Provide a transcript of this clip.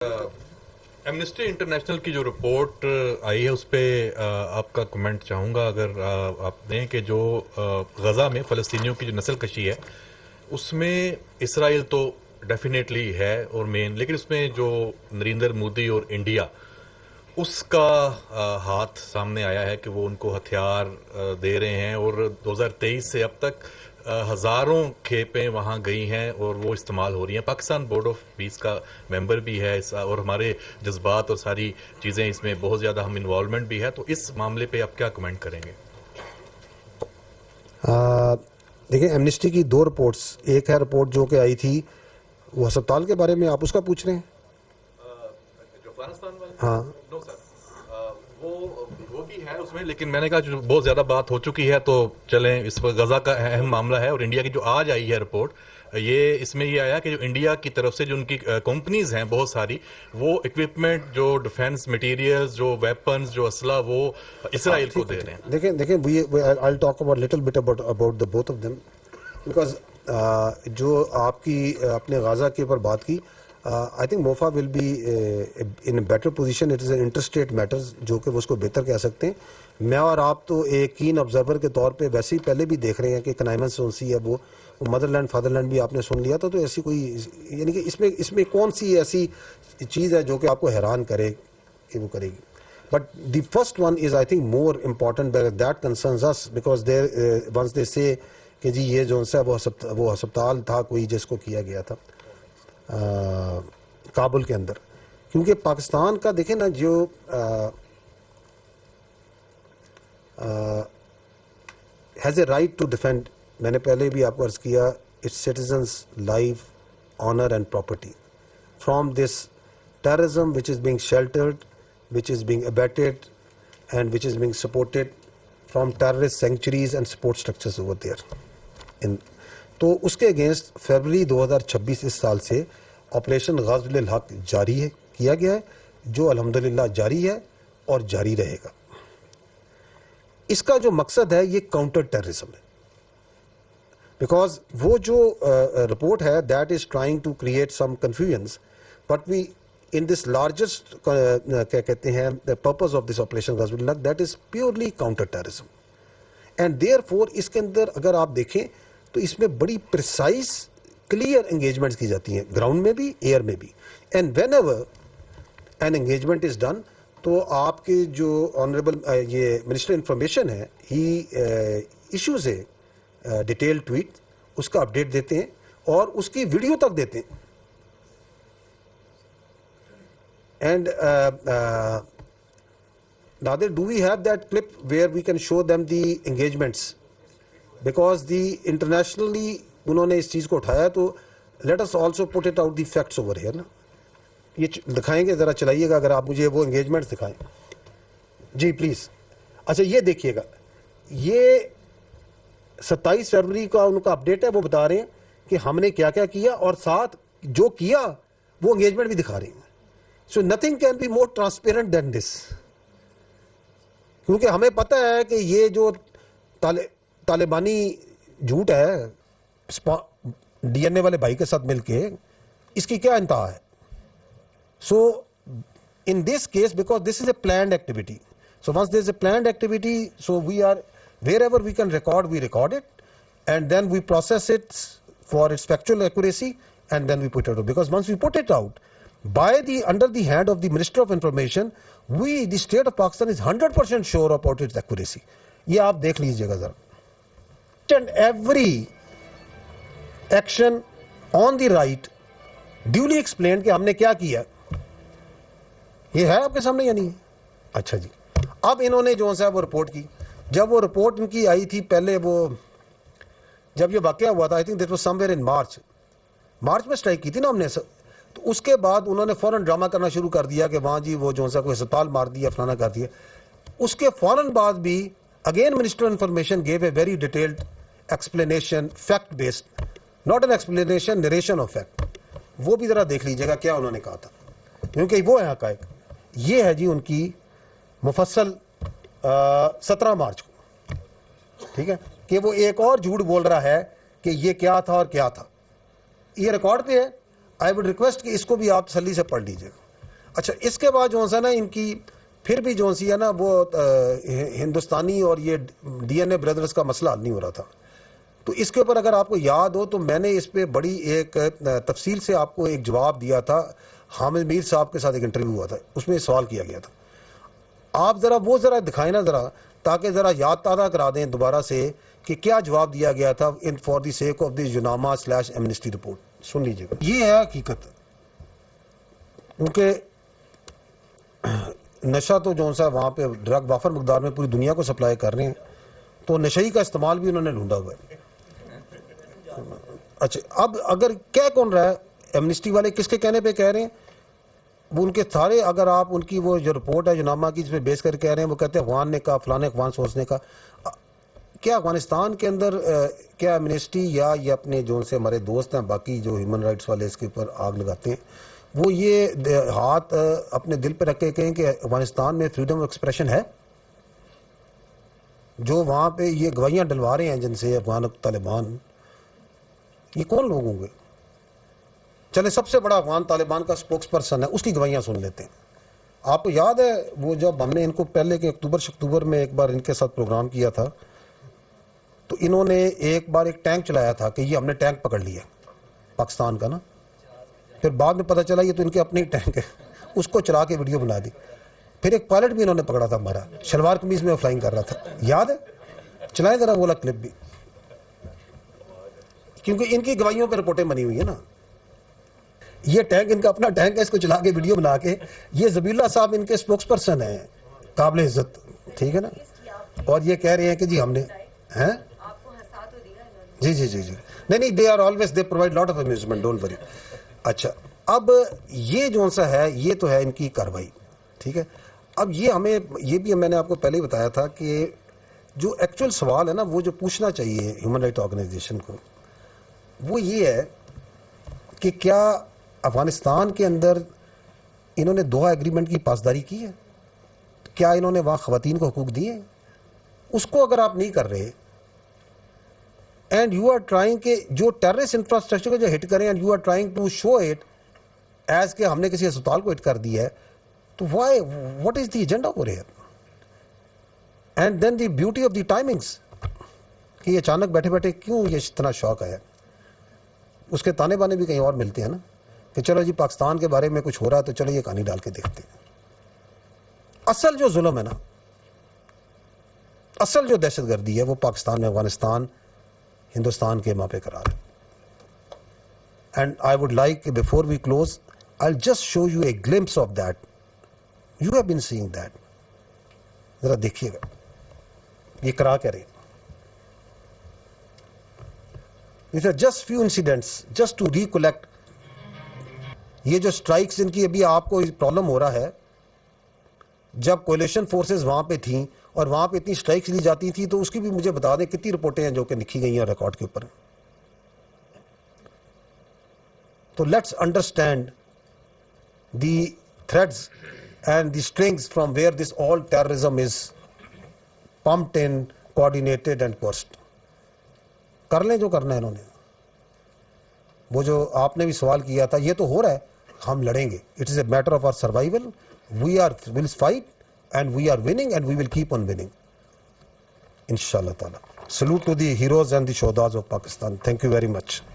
Amnesty international کی جو report آئی ہے اس پہ آپ کا کمنٹ چاہوں گا اگر آپ دیں کہ جو غزہ میں فلسطینیوں کی جو نسل کشی ہے اس میں اسرائیل تو ڈیفینیٹلی ہے اور مین، لیکن اس میں جو نریندر مودی اور انڈیا اس کا ہاتھ سامنے آیا ہے کہ وہ ان کو ہتھیار دے رہے ہیں، اور 2023 سے اب تک ہزاروں کھیپیں وہاں گئی ہیں اور وہ استعمال ہو رہی ہیں۔ پاکستان بورڈ آف پیس کا ممبر بھی ہے اور ہمارے جذبات اور ساری چیزیں اس میں بہت زیادہ ہم انوالومنٹ بھی ہے، تو اس معاملے پہ آپ کیا کمنٹ کریں گے؟ دیکھیں، ایمنسٹی کی دو رپورٹس، ایک ہے رپورٹ جو کہ آئی تھی وہ ہسپتال کے بارے میں، آپ اس کا پوچھ رہے ہیں؟ جو افغانستان والے؟ ہاں، نو سر، وہ بھی ہے اس میں، لیکن میں نے کہا جو بہت زیادہ بات ہو چکی ہے تو چلیں، اس پر غزہ کا اہم معاملہ ہے، اور انڈیا کی جو آج آئی ہے رپورٹ، اس میں یہ آیا کہ جو انڈیا کی طرف سے جو ان کی کمپنیز ہیں بہت ساری، وہ اکوپمنٹ، جو ڈیفینس مٹیریلز، جو ویپنز، جو اسلحہ، وہ اسرائیل کو دے رہے ہیں۔ دیکھیں I'll talk about little bit about the both of them because جو آپ کی اپنے غزہ کے اوپر بات کی، I think موفا will be in a better position. It is an interstate matters جو کہ وہ اس کو بہتر کہہ سکتے ہیں۔ میں اور آپ تو ایک کین آبزرور کے طور پہ ویسے ہی پہلے بھی دیکھ رہے ہیں کہ کنائمن سونسی ہے، وہ مدر لینڈ فادر لینڈ بھی آپ نے سن لیا تھا، تو ایسی کوئی، یعنی کہ اس میں کون سی ایسی چیز ہے جو کہ آپ کو حیران کرے کہ وہ کرے گی؟ But the first one is I think more important, that concerns us because once they say کہ جی یہ جو ہے وہ ہسپتال تھا کوئی جس کو کیا گیا تھا کابل کے اندر، کیونکہ پاکستان کا دیکھیں نا جو has a right to defend, میں نے پہلے بھی آپ کو عرض کیا، its citizens life, honour and property from this terrorism which is being sheltered, which is being abetted and which is being supported from terrorist sanctuaries and support structures over there. تو اس کے اگینسٹ فیبرری 2026 اس سال سے operation غزو الحق جاری ہے، کیا گیا ہے، جو الحمدللہ جاری ہے اور جاری رہے گا۔ اس کا جو مقصد ہے یہ کاؤنٹر ٹیررزم ہے، بیکاز وہ جو رپورٹ ہے that is trying to create some confusions, but we in this largest کیا کہتے ہیں the purpose of this operation غزو ul Haq that is purely counter terrorism and therefore اس کے اندر اگر آپ دیکھیں تو اس میں بڑی precise clear engagements کی جاتی ہیں، گراؤنڈ میں بھی، ایئر میں بھی، and whenever an engagement is done تو آپ کے جو آنریبل یہ منسٹر انفارمیشن ہے ہی ایشوز ہے ڈیٹیل ٹویٹ، اس کا اپڈیٹ دیتے ہیں اور اس کی ویڈیو تک دیتے ہیں۔ And Nadir, do we have that clip where we can show them the engagements? Because the internationally انہوں نے اس چیز کو اٹھایا، تو let us also put it out the facts over here نا۔ یہ دکھائیں گے، ذرا چلائیے گا اگر آپ مجھے وہ انگیجمنٹس دکھائیں جی پلیز۔ اچھا یہ دیکھیے گا، یہ 27 فروری کا ان کا اپڈیٹ ہے، وہ بتا رہے ہیں کہ ہم نے کیا کیا کیا، اور ساتھ جو کیا وہ انگیجمنٹ بھی دکھا رہے ہیں۔ So nothing can be more transparent than this. کیونکہ ہمیں پتہ ہے کہ یہ جو طالبانی جھوٹ ہے ڈی این اے والے بھائی کے ساتھ مل کے، اس کی کیا انتہا ہے؟ So in this case, because this is a planned activity, so once there is a planned activity, so we are, wherever we can record, we record it, and then we process it for its factual accuracy, and then we put it out. Because once we put it out, under the hand of the Minister of Information, the state of Pakistan is 100% sure about its accuracy. یہ آپ دیکھ لیجئے گا ذرا. And every action on the right duly explained کہ ہم نے کیا کیا. یہ ہے آپ کے سامنے یا نہیں؟ اچھا جی، اب انہوں نے جو ہے وہ رپورٹ کی. جب وہ رپورٹ ان کی آئی تھی پہلے، وہ جب یہ واقعہ ہوا تھا، I think that was somewhere in March میں سٹرائک کی تھی نا ہم نے، تو اس کے بعد انہوں نے فوراً ڈرامہ کرنا شروع کر دیا کہ وہاں جی وہ جو سا کوئی ہسپتال مار دیا، فلانا کر دیا۔ اس کے فوراً بعد بھی again minister information give a very detailed explanation, fact based, not an explanation, narration of fact. وہ بھی ذرا دیکھ لیجیے گا کیا انہوں نے کہا تھا، کیونکہ وہ ہے حقائق۔ یہ ہے جی ان کی مفصل 17 مارچ کو، ٹھیک ہے، کہ وہ ایک اور جھوٹ بول رہا ہے کہ یہ کیا تھا اور کیا تھا۔ یہ ریکارڈ پہ ہے، آئی وڈ ریکویسٹ کہ اس کو بھی آپ تسلی سے پڑھ لیجیے گا۔ اچھا اس کے بعد جو ہے نا ان کی پھر بھی جو سی ہے نا وہ ہندوستانی اور یہ ڈی این اے بردرز کا مسئلہ حل نہیں ہو رہا تھا. تو اس کے اوپر اگر آپ کو یاد ہو تو میں نے اس پہ بڑی ایک تفصیل سے آپ کو ایک جواب دیا تھا. حامد میر صاحب کے ساتھ ایک انٹرویو ہوا تھا, اس میں سوال کیا گیا تھا. آپ ذرا وہ ذرا دکھائیں نا ذرا, تاکہ ذرا یاد تازہ کرا دیں دوبارہ سے کہ کیا جواب دیا گیا تھا ان for the sake of the UNAMA Amnesty report. سن لیجیے گا, یہ ہے حقیقت. کیونکہ نشہ تو جو سا وہاں پہ ڈرگ وافر مقدار میں پوری دنیا کو سپلائی کر رہے ہیں, تو نشئی کا استعمال بھی انہوں نے ڈھونڈا ہوا ہے. اچھا اب اگر کہہ کون رہا ہے, ایمنسٹی والے کس کے کہنے پہ کہہ رہے ہیں؟ وہ ان کے سارے, اگر آپ ان کی وہ جو رپورٹ ہے یوناما کی جس پہ بیس کر کہہ رہے ہیں, وہ کہتے ہیں افغان نے کہا, فلاں افغان سورس نے کہا. کیا افغانستان کے اندر کیا ایمنسٹی یا یہ اپنے جو سے ہمارے دوست ہیں باقی جو ہیومن رائٹس والے اس کے اوپر آگ لگاتے ہیں, وہ یہ ہاتھ اپنے دل پہ رکھ کے کہیں کہ افغانستان میں فریڈم آف ایکسپریشن ہے؟ جو وہاں پہ یہ گواہیاں ڈلوا رہے ہیں جن سے افغان طالبان, یہ کون لوگ ہوں گے؟ چلے سب سے بڑا افغان طالبان کا سپوکس پرسن ہے, اس کی گواہیاں سن لیتے ہیں. آپ کو یاد ہے وہ جب ہم نے ان کو پہلے کے اکتوبر میں ایک بار ان کے ساتھ پروگرام کیا تھا, تو انہوں نے ایک بار ایک ٹینک چلایا تھا کہ یہ ہم نے ٹینک پکڑ لیا پاکستان کا نا. پھر بعد میں پتہ چلا یہ تو ان کے اپنے ہی ٹینک ہے, اس کو چلا کے ویڈیو بنا دی. پھر ایک پائلٹ بھی انہوں نے پکڑا تھا ہمارا, شلوار قمیض میں فلائنگ کر رہا تھا, یاد ہے؟ چلائیں ذرا وہ والا کلپ بھی, کیونکہ ان کی گواہیوں پہ رپورٹیں بنی ہوئی ہیں نا. یہ ٹینک ان کا اپنا ٹینک ہے, اس کو چلا کے ویڈیو بنا کے, یہ ذبیح اللہ صاحب ان کے سپوکس پرسن ہیں, قابل عزت, ٹھیک ہے نا. اور یہ کہہ رہے ہیں کہ جی ہم نے ہیں جی جی جی جی نہیں they are always they provide lot of amusement, don't worry. اچھا اب یہ جو سا ہے یہ تو ہے ان کی کارروائی, ٹھیک ہے. اب یہ ہمیں یہ بھی میں نے آپ کو پہلے ہی بتایا تھا کہ جو ایکچوئل سوال ہے نا وہ جو پوچھنا چاہیے ہیومن رائٹ آرگنائزیشن کو, وہ یہ ہے کہ کیا افغانستان کے اندر انہوں نے دوحہ ایگریمنٹ کی پاسداری کی ہے؟ کیا انہوں نے وہاں خواتین کو حقوق دیے ہیں؟ اس کو اگر آپ نہیں کر رہے اینڈ یو آر ٹرائنگ کہ جو ٹیررسٹ انفراسٹرکچر کو جو ہٹ کریں and you are trying to show it as کہ ہم نے کسی اسپتال کو ہٹ کر دیا ہے, تو why what is the agenda ہو رہے ہے؟ And then the beauty of the timings کہ یہ اچانک بیٹھے بیٹھے کیوں یہ اتنا شوق آیا. اس کے تانے بانے بھی کہیں اور ملتے ہیں نا کہ چلو جی پاکستان کے بارے میں کچھ ہو رہا ہے تو چلو یہ کہانی ڈال کے دیکھتے ہیں. اصل جو ظلم ہے نا, اصل جو دہشت گردی ہے وہ پاکستان میں افغانستان ہندوستان کے ماں پہ قرار ہے. And I would like before we close I just show you a glimpse of that. You have been seeing that, ذرا دیکھیے گا یہ کرا کیا رہے. These are just few incidents just to recollect. یہ جو اسٹرائکس ان کی ابھی آپ کو پرابلم ہو رہا ہے, جب کولیشن فورسز وہاں پہ تھیں اور وہاں پہ اتنی اسٹرائکس لی جاتی تھی, تو اس کی بھی مجھے بتا دیں کتنی رپورٹیں ہیں جو کہ لکھی گئی ہیں ریکارڈ کے اوپر. تو let's understand the threads and the strings from where this all terrorism is pumped in, coordinated and coerced. کر لیں جو کرنا ہے انہوں نے. وہ جو آپ نے بھی سوال کیا تھا, یہ تو ہو رہا ہے, ہم لڑیں گے. It is a matter of our survival. We are will fight and we are winning and we will keep on winning ان شاء اللہ تعالیٰ. Salute to the heroes and the شہداز of Pakistan. Thank you very much.